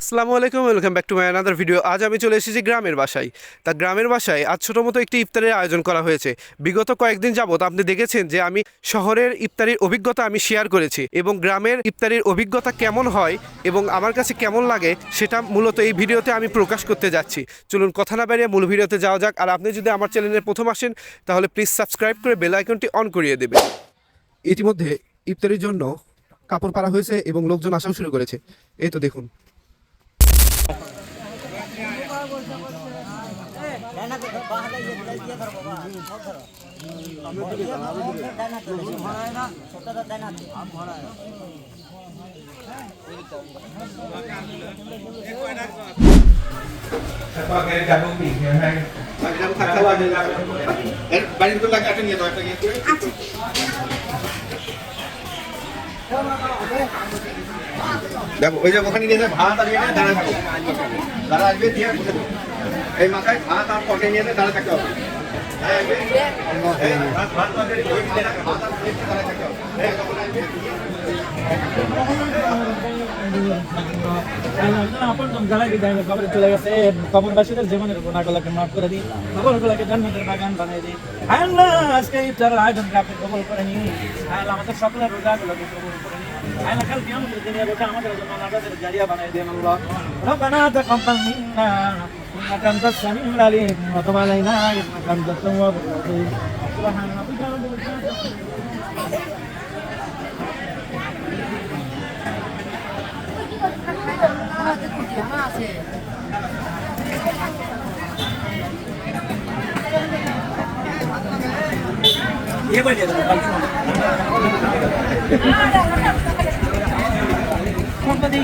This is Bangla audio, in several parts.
আসসালামু আলাইকুম, welcome back to my another video. আজ আমি চলে এসেছি গ্রামের বাসায়। তা গ্রামের বাসায় আজ ছোটো মতো একটি ইফতারের আয়োজন করা হয়েছে। বিগত কয়েকদিন যাবত আপনি দেখেছেন যে আমি শহরের ইফতারির অভিজ্ঞতা আমি শেয়ার করেছি, এবং গ্রামের ইফতারির অভিজ্ঞতা কেমন হয় এবং আমার কাছে কেমন লাগে সেটা মূলত এই ভিডিওতে আমি প্রকাশ করতে যাচ্ছি। চলুন কথা না বাড়িয়ে মূল ভিডিওতে যাওয়া যাক। আর আপনি যদি আমার চ্যানেলে প্রথম আসেন তাহলে প্লিজ সাবস্ক্রাইব করে বেল আইকনটি অন করিয়ে দেবেন। ইতিমধ্যে ইফতারির জন্য কাপড় পাড়া হয়েছে এবং লোকজন আসাও শুরু করেছে। এই তো দেখুন। দেখো ওই যে ওখানে নিয়ে ভাত আর নিয়ে দাঁড়া থাকো, দাঁড়া আসবে দিয়ে এই মাথায় ভাত আর পটে নিয়ে দাঁড়া থাকতে হবে। आपण तुमच्याला विधान खबर तुला कसं कमन बाशीचं जेवण कोणाला माफ कर दी खबर तुला की जन्नतेर বাগান বানাই দে আল্লাহ আজকে ইফতার আয়োজন কাপে কবুল করে নি আল্লাহ আমাদের সকলের রোজাগুলো কবুল করে নি আল্লাহ কাল কিয়ামতের দিনে রোজা আমাদের জন্য নাজাতের জারিয়া বানাই দেন আল্লাহ রব্বানা তাকাব্বাল মিন্না ইন্নাকা আনতাস সামিউল আলিম ওয়া তুব আলাইনা ইন্নাকা আনতাত তাওয়াবুর রহিম সুবহান রাব্বিকা রাব্বিল ইজ্জাতি ये बढ़िया था कौन सा दी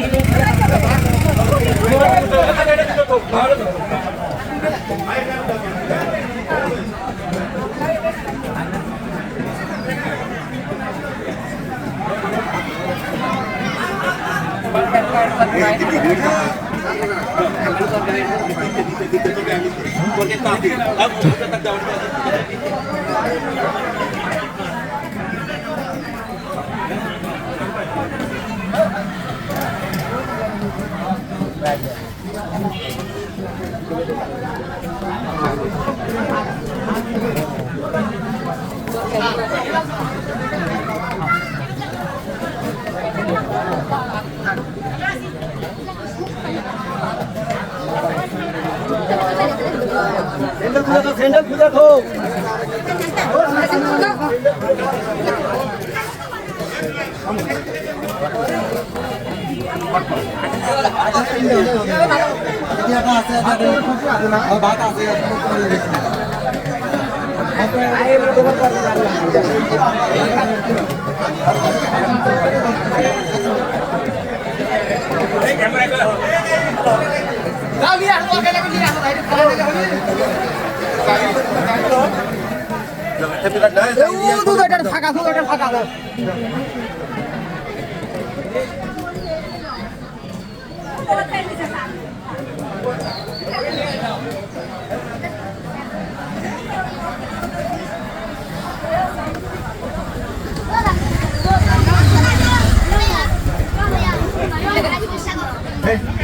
सेंडल पूजा तो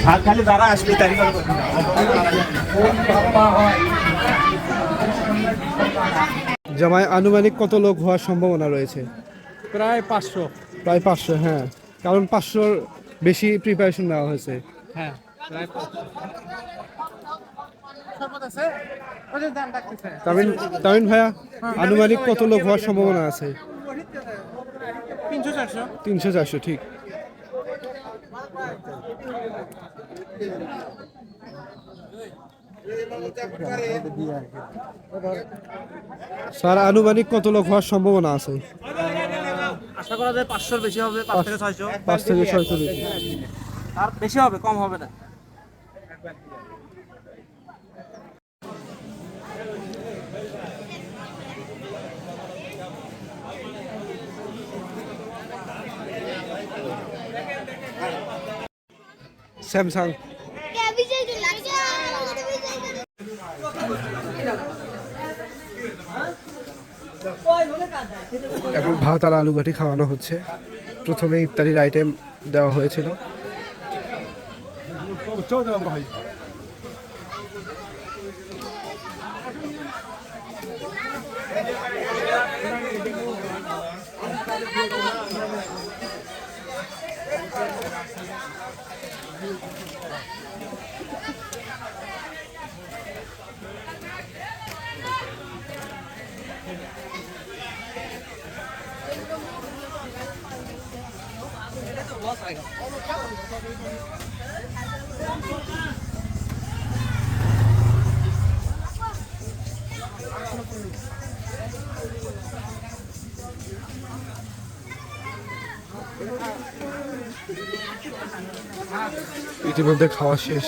ভাত খালি যারা আসবে তারি জামায় আনুমানিক কত লোক হওয়ার সম্ভাবনা রয়েছে? প্রায় 500 প্রায় 500। হ্যাঁ, কারণ 500-র বেশি প্রিপারেশন নেওয়া হয়েছে। হ্যাঁ প্রায় তামিন ভাইয়া, আনুমানিক কত লোক হওয়ার সম্ভাবনা আছে? 300-400। ঠিক। স্যার, আনুমানিক কত লোক হওয়ার সম্ভাবনা আছে? আশা করা যায় 500-র বেশি হবে, 5 থেকে 600। 5 থেকে 600 বেশি। আর বেশি হবে, কম হবে না। স্যামসাং এখন ভাত আর আলু ঘাটি খাওয়ানো হচ্ছে। প্রথমে ইফতারির আইটেম দেওয়া হয়েছিল। চৌদ্দ ভাই ইতিমধ্যে খাওয়া শেষ।